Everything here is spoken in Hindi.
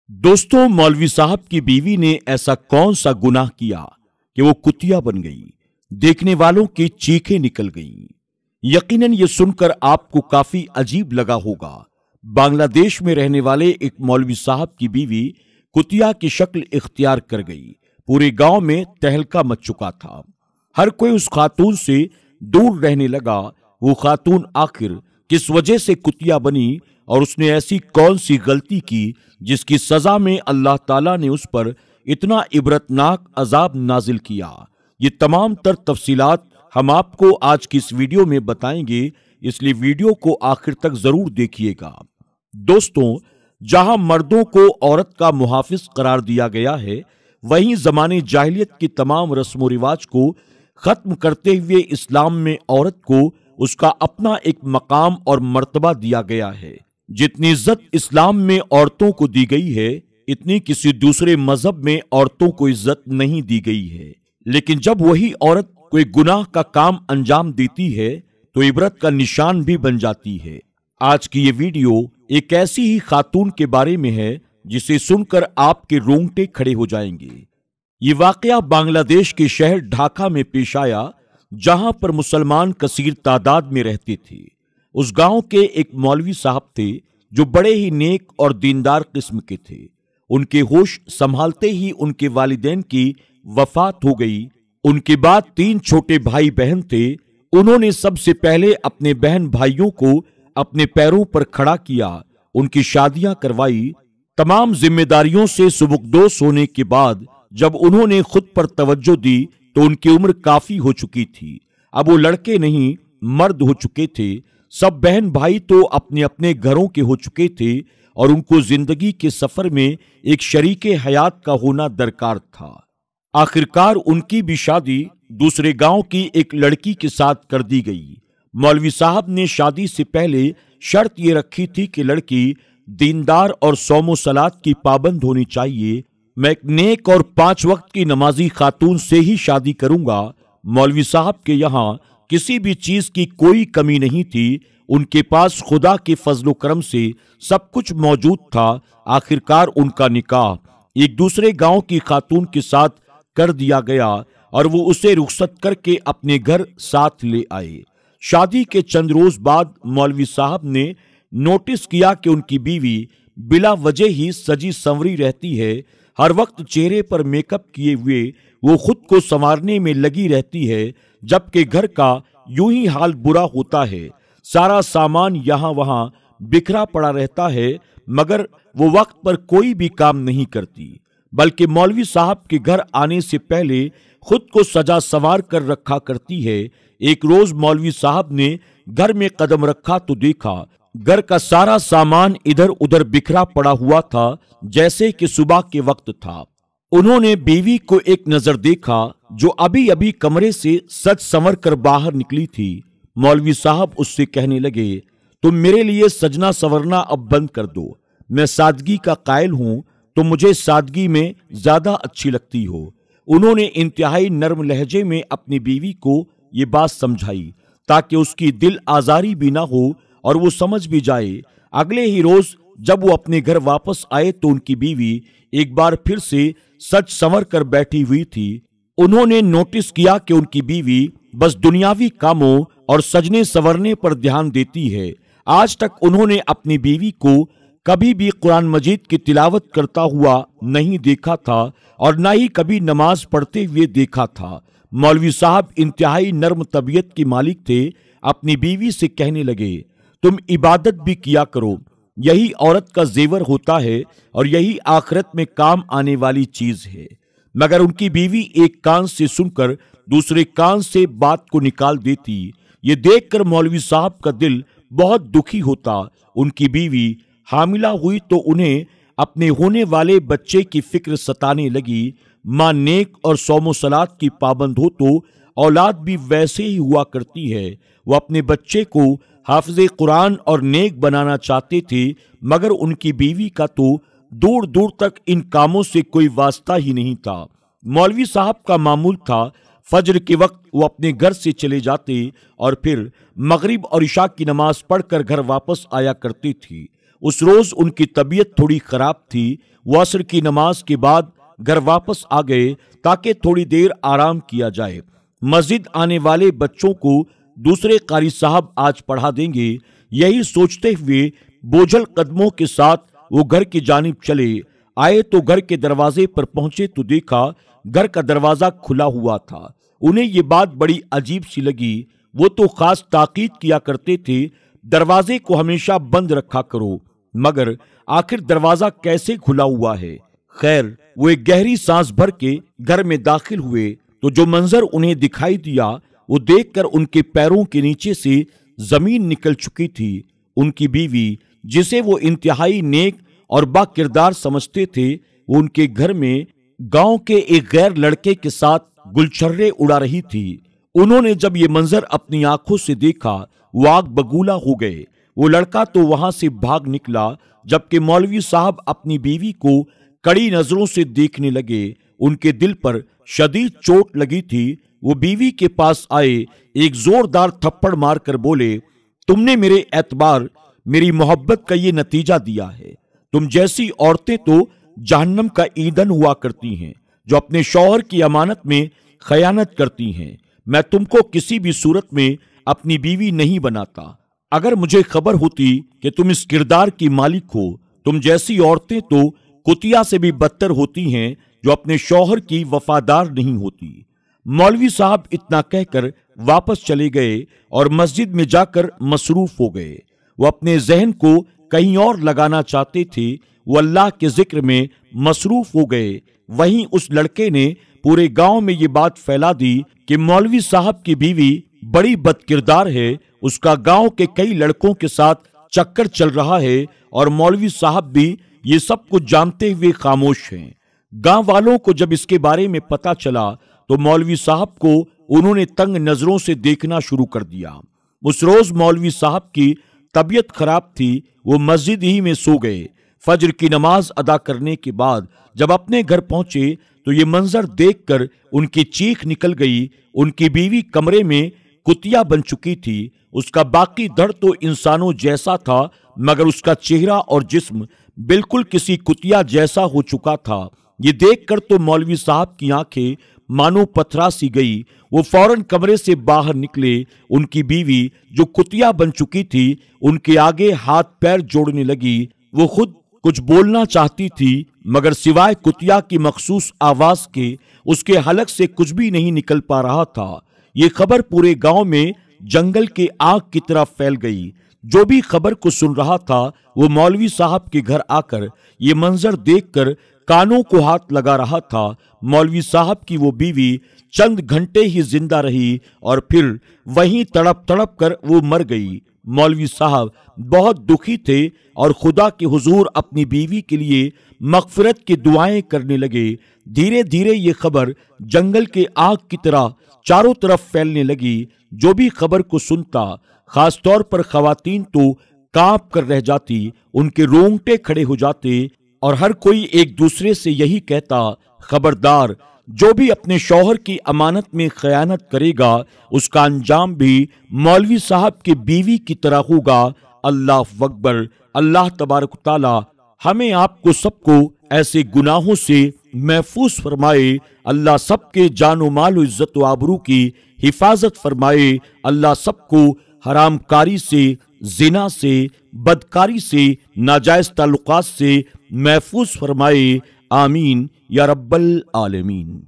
दोस्तों, मौलवी साहब की बीवी ने ऐसा कौन सा गुनाह किया कि वो कुतिया बन गई। देखने वालों की चीखें निकल गईं। यकीनन ये सुनकर आपको काफी अजीब लगा होगा। बांग्लादेश में रहने वाले एक मौलवी साहब की बीवी कुतिया की शक्ल इख्तियार कर गई। पूरे गांव में तहलका मच चुका था। हर कोई उस खातून से दूर रहने लगा। वो खातून आखिर किस वजह से कुतिया बनी और उसने ऐसी कौन सी गलती की जिसकी सजा में अल्लाह ताला ने उस पर इतना इबरतनाक अजाब नाजिल किया। ये तमाम तर तफसीलात हम आपको आज की इस वीडियो में बताएंगे, इसलिए वीडियो को आखिर तक जरूर देखिएगा। दोस्तों, जहां मर्दों को औरत का मुहाफिज करार दिया गया है, वहीं जमाने जाहिलियत की तमाम रस्म रिवाज को खत्म करते हुए इस्लाम में औरत को उसका अपना एक मकाम और मर्तबा दिया गया है। जितनी इज्जत इस्लाम में औरतों को दी गई है, इतनी किसी दूसरे मजहब में औरतों को इज्जत नहीं दी गई है। लेकिन जब वही औरत कोई गुनाह का काम अंजाम देती है तो इबरत का निशान भी बन जाती है। आज की ये वीडियो एक ऐसी ही खातून के बारे में है जिसे सुनकर आपके रोंगटे खड़े हो जाएंगे। ये वाकया बांग्लादेश के शहर ढाका में पेश आया, जहां पर मुसलमान कसीर तादाद में रहते थे। उस गांव के एक मौलवी साहब थे जो बड़े ही नेक और दीनदार किस्म के थे। उनके होश संभालते ही उनके वालिदैन की वफात हो गई। उनके बाद 3 छोटे भाई बहन थे। उन्होंने सबसे पहले अपने बहन भाइयों को अपने पैरों पर खड़ा किया, उनकी शादियां करवाई। तमाम जिम्मेदारियों से सुबुकदोश होने के बाद जब उन्होंने खुद पर तवज्जो दी तो उनकी उम्र काफी हो चुकी थी। अब वो लड़के नहीं, मर्द हो चुके थे। सब बहन भाई तो अपने अपने घरों के हो चुके थे और उनको जिंदगी के सफर में एक शरीके हयात का होना दरकार था। आखिरकार उनकी भी शादी दूसरे गांव की एक लड़की के साथ कर दी गई। मौलवी साहब ने शादी से पहले शर्त ये रखी थी कि लड़की दीनदार और सौमो सलात की पाबंद होनी चाहिए। मैं एक नेक और 5 वक्त की नमाजी खातून से ही शादी करूंगा। मौलवी साहब के यहाँ किसी भी चीज की कोई कमी नहीं थी। उनके पास खुदा के फजलो करम से सब कुछ मौजूद था। आखिरकार उनका निकाह एक दूसरे गांव की खातून के साथ कर दिया गया और वो उसे रुखसत करके अपने घर साथ ले आए। शादी के चंद रोज बाद मौलवी साहब ने नोटिस किया कि उनकी बीवी बिला वजह ही सजी संवरी रहती है। हर वक्त चेहरे पर मेकअप किए हुए वो खुद को संवारने में लगी रहती है, जबकि घर का यूं ही हाल बुरा होता है। सारा सामान यहाँ वहाँ बिखरा पड़ा रहता है, मगर वो वक्त पर कोई भी काम नहीं करती, बल्कि मौलवी साहब के घर आने से पहले खुद को सजा संवार कर रखा करती है। एक रोज मौलवी साहब ने घर में कदम रखा तो देखा घर का सारा सामान इधर उधर बिखरा पड़ा हुआ था, जैसे कि सुबह के वक्त था। उन्होंने बीवी को एक नजर देखा जो अभी अभी कमरे से सज संवर कर बाहर निकली थी। मौलवी साहब उससे कहने लगे, तुम मेरे लिए सजना संवरना अब बंद कर दो। मैं सादगी का कायल हूं, तो मुझे सादगी में ज्यादा अच्छी लगती हो। उन्होंने इंतहाई नर्म लहजे में अपनी बीवी को ये बात समझाई ताकि उसकी दिल आजारी भी ना हो और वो समझ भी जाए। अगले ही रोज जब वो अपने घर वापस आए तो उनकी बीवी एक बार फिर से सच संवर कर बैठी हुई थी। उन्होंने नोटिस किया कि उनकी बीवी बस दुनियावी कामों और सजने संवरने पर ध्यान देती है। आज तक उन्होंने अपनी बीवी को कभी भी कुरान मजीद की तिलावत करता हुआ नहीं देखा था और न ही कभी नमाज पढ़ते हुए देखा था। मौलवी साहब इंतहाई नर्म तबीयत के मालिक थे। अपनी बीवी से कहने लगे, तुम इबादत भी किया करो, यही औरत का जेवर होता है और यही आखिरत में काम आने वाली चीज है। मगर उनकी बीवी एक कान से सुनकर दूसरे कान से बात को निकाल देती। ये देखकर मौलवी साहब का दिल बहुत दुखी होता। उनकी बीवी हामिला हुई तो उन्हें अपने होने वाले बच्चे की फिक्र सताने लगी। माँ नेक और सौमो सलात की पाबंद हो तो औलाद भी वैसे ही हुआ करती है। वो अपने बच्चे को हाफिज़े कुरान और नेक बनाना चाहते थे, मगर उनकी बीवी का तो दूर दूर तक इन कामों से कोई वास्ता ही नहीं था। मौलवी साहब का मामूल था फजर के वक्त वो अपने घर से चले जाते और फिर मगरिब और इशा की नमाज पढ़कर घर वापस आया करती थी। उस रोज उनकी तबीयत थोड़ी खराब थी। वो असर की नमाज के बाद घर वापस आ गए ताकि थोड़ी देर आराम किया जाए। मस्जिद आने वाले बच्चों को दूसरे कारी साहब आज पढ़ा देंगे, यही सोचते हुए बोझल कदमों के साथ वो घर की जानिब चले आए तो घर के दरवाजे पर पहुंचे तो देखा घर का दरवाजा खुला हुआ था। उन्हें ये बात बड़ी अजीब सी लगी। वो तो खास ताकीद किया करते थे दरवाजे को हमेशा बंद रखा करो, मगर आखिर दरवाजा कैसे खुला हुआ है। खैर, वो एक गहरी सांस भर के घर में दाखिल हुए तो जो मंजर उन्हें दिखाई दिया वो देखकर उनके पैरों के नीचे से जमीन निकल चुकी थी। उनकी बीवी, जिसे वो इंतहाई नेक और बाकिरदार समझते थे, वो उनके घर में गांव के एक गैर लड़के के साथ गुलछर्रे उड़ा रही थी। उन्होंने जब ये मंजर अपनी आंखों से देखा वो आग बगूला हो गए। वो लड़का तो वहां से भाग निकला, जबकि मौलवी साहब अपनी बीवी को कड़ी नजरों से देखने लगे। उनके दिल पर शदीद चोट लगी थी। वो बीवी के पास आए, एक जोरदार थप्पड़ मारकर बोले, तुमने मेरे एतबार, मेरी मोहब्बत का ये नतीजा दिया है। तुम जैसी औरतें तो जहन्नम का ईंधन हुआ करती हैं, जो अपने शौहर की अमानत में खयानत करती हैं। मैं तुमको किसी भी सूरत में अपनी बीवी नहीं बनाता। अगर मुझे खबर होती कि तुम इस किरदार की मालिक हो, तुम जैसी औरतें तो कुतिया से भी बदतर होती हैं, जो अपने शौहर की वफादार नहीं होती। मौलवी साहब इतना कहकर वापस चले गए और मस्जिद में जाकर मसरूफ हो गए। वो अपने जहन को कहीं और लगाना चाहते थे। वो अल्लाह के जिक्र में मसरूफ हो गए। वहीं उस लड़के ने पूरे गांव में ये बात फैला दी कि मौलवी साहब की बीवी बड़ी बदकिरदार है, उसका गांव के कई लड़कों के साथ चक्कर चल रहा है और मौलवी साहब भी ये सब कुछ जानते हुए खामोश हैं। गांव वालों को जब इसके बारे में पता चला तो मौलवी साहब को उन्होंने तंग नजरों से देखना शुरू कर दिया। उस रोज मौलवी साहब की तबीयत खराब थी। वो मस्जिद ही में सो गए। फजर की नमाज अदा करने के बाद जब अपने घर पहुंचे तो ये मंजर देखकर उनकी चीख निकल गई। उनकी बीवी कमरे में कुतिया बन चुकी थी। उसका बाकी धड़ तो इंसानों जैसा था, मगर उसका चेहरा और जिस्म बिल्कुल किसी कुतिया जैसा हो चुका था। ये देखकर तो मौलवी साहब की आंखें मानो पथरा सी गई। वो फौरन कमरे से बाहर निकले। उनकी बीवी, जो कुतिया बन चुकी थी, उनके आगे हाथ पैर जोड़ने लगी। वो खुद कुछ बोलना चाहती थी, मगर सिवाय कुतिया की मखसूस आवाज के उसके हलक से कुछ भी नहीं निकल पा रहा था। ये खबर पूरे गांव में जंगल के आग की तरह फैल गई। जो भी खबर को सुन रहा था वो मौलवी साहब के घर आकर ये मंजर देखकर कानों को हाथ लगा रहा था। मौलवी साहब की वो बीवी चंद घंटे ही जिंदा रही और फिर वहीं तड़प तड़प कर वो मर गई। मौलवी साहब बहुत दुखी थे और खुदा के हुजूर अपनी बीवी के लिए मगफिरत की दुआएं करने लगे। धीरे धीरे ये खबर जंगल के आग की तरह चारों तरफ फैलने लगी। जो भी खबर को सुनता, खासतौर पर खवातीन तो कांप कर रह जाती, उनके रोंगटे खड़े हो जाते और हर कोई एक दूसरे से यही कहता, खबरदार, जो भी अपने शौहर की अमानत में खयानत करेगा उसका अंजाम भी मौलवी साहब की बीवी की तरह होगा। अल्लाह अकबर। अल्लाह तबारक ताला हमें आपको सबको ऐसे गुनाहों से महफूज फरमाए। अल्लाह सबके जानो माल इज्जत व आबरू की हिफाजत फरमाए। अल्लाह सबको हरामकारी से, जिना से, बदकारी से, नाजायज ताल्लुकात से महफूज फरमाए। आमीन या रब्बल आलमीन।